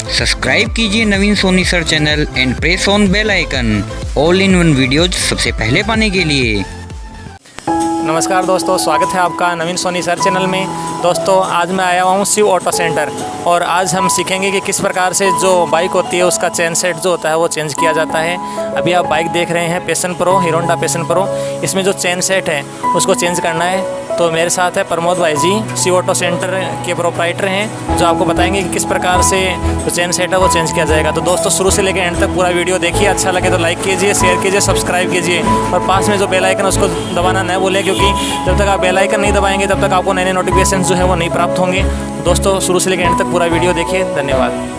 Subscribe कीजिए Naveen Soni sir channel and press on bell icon, all in one videos सबसे पहले पाने के लिए। नमस्कार दोस्तों, स्वागत है आपका नवीन सोनी सर चैनल में। दोस्तों आज मैं आया हूँ शिव ऑटो सेंटर और आज हम सीखेंगे कि किस प्रकार से जो बाइक होती है उसका चेन सेट जो होता है वो चेंज किया जाता है। अभी आप बाइक देख रहे हैं passion pro, hero Honda passion pro. इसमें जो चेन सेट है उसको चेंज करना है। तो मेरे साथ है प्रमोद भाई जी, शिव ऑटो सेंटर के प्रोप्राइटर हैं, जो आपको बताएंगे कि किस प्रकार से जो चेन सेट है वो चेंज किया जाएगा। तो दोस्तों शुरू से लेकर एंड तक पूरा वीडियो देखिए। अच्छा लगे तो लाइक कीजिए, शेयर कीजिए, सब्सक्राइब कीजिए और पास में जो बेल आइकन उसको दबाना न भूलें, क्योंकि जब तक आप बेल आइकन नहीं दबाएंगे तब तक आपको नए नए नोटिफिकेशन जो है वो नहीं प्राप्त होंगे। दोस्तों शुरू से लेकर एंड तक पूरा वीडियो देखिए। धन्यवाद।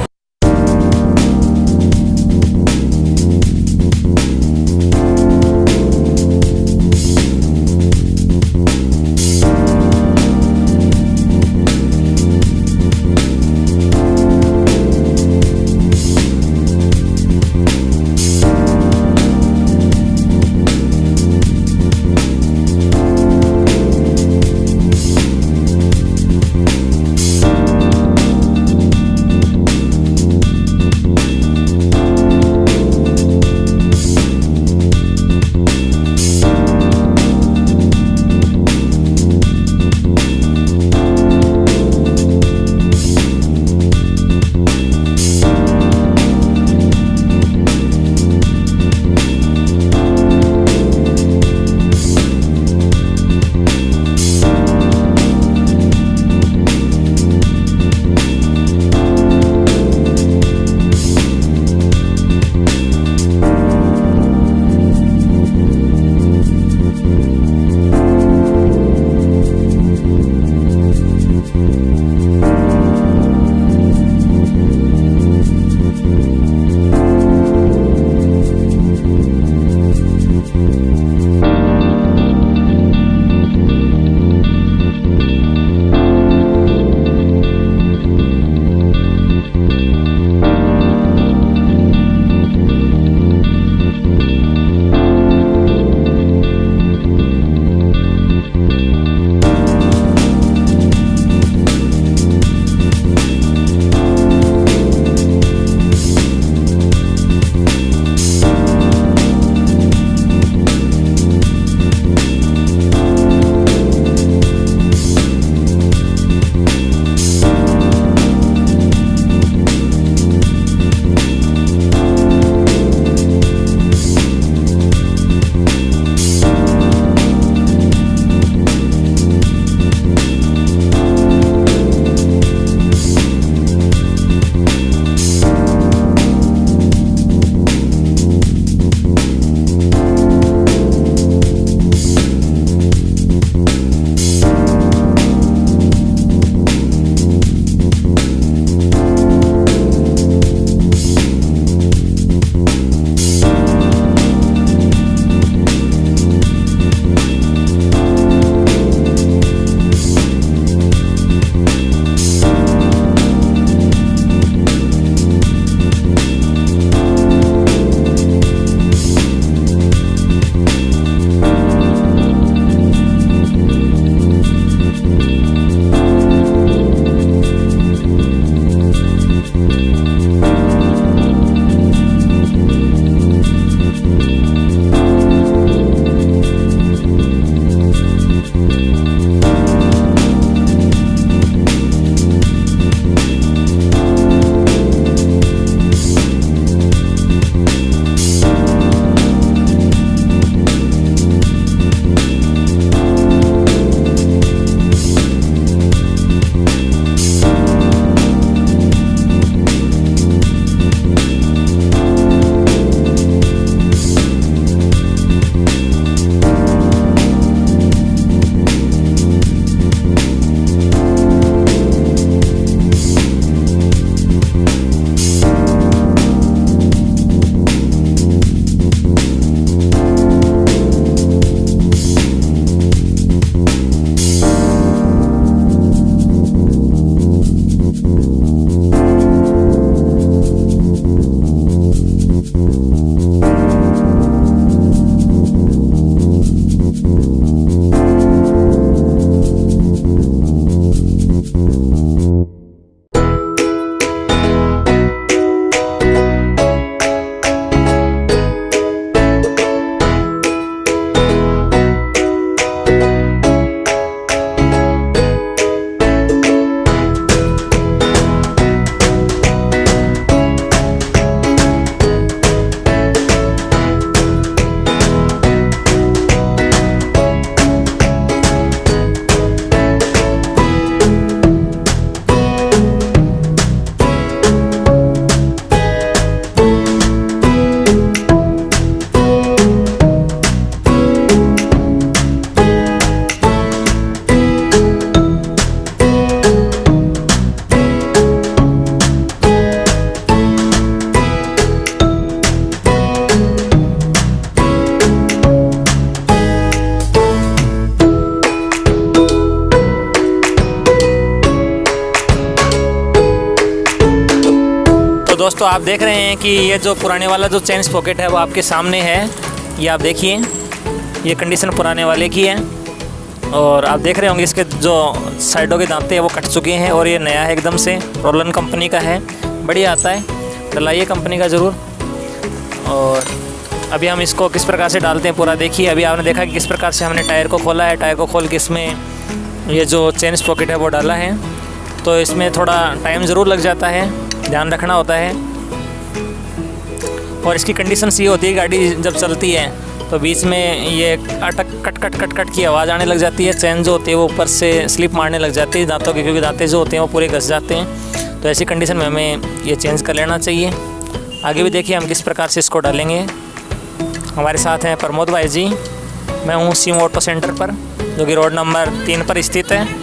दोस्तों आप देख रहे हैं कि ये जो पुराने वाला जो चेन स्प्रॉकेट है वो आपके सामने है। ये आप देखिए, ये कंडीशन पुराने वाले की है और आप देख रहे होंगे इसके जो साइडों के दांते हैं वो कट चुके हैं और ये नया है एकदम से, रोलन कंपनी का है, बढ़िया आता है, डलाइए कंपनी का ज़रूर। और अभी हम इसको किस प्रकार से डालते हैं पूरा देखिए। अभी आपने देखा कि किस प्रकार से हमने टायर को खोला है, टायर को खोल के इसमें ये जो चेन स्प्रॉकेट है वो डाला है। तो इसमें थोड़ा टाइम ज़रूर लग जाता है, ध्यान रखना होता है। और इसकी कंडीशन सी होती है, गाड़ी जब चलती है तो बीच में ये अटक कट कट कट कट की आवाज़ आने लग जाती है, चेन जो होती है वो ऊपर से स्लिप मारने लग जाती है दांतों के, क्योंकि दांतें जो होते हैं वो पूरे घस जाते हैं। तो ऐसी कंडीशन में हमें ये चेंज कर लेना चाहिए। आगे भी देखिए हम किस प्रकार से इसको डालेंगे। हमारे साथ हैं प्रमोद भाई जी, मैं हूँ सिम ऑटो सेंटर पर, जो कि रोड नंबर 3 पर स्थित है।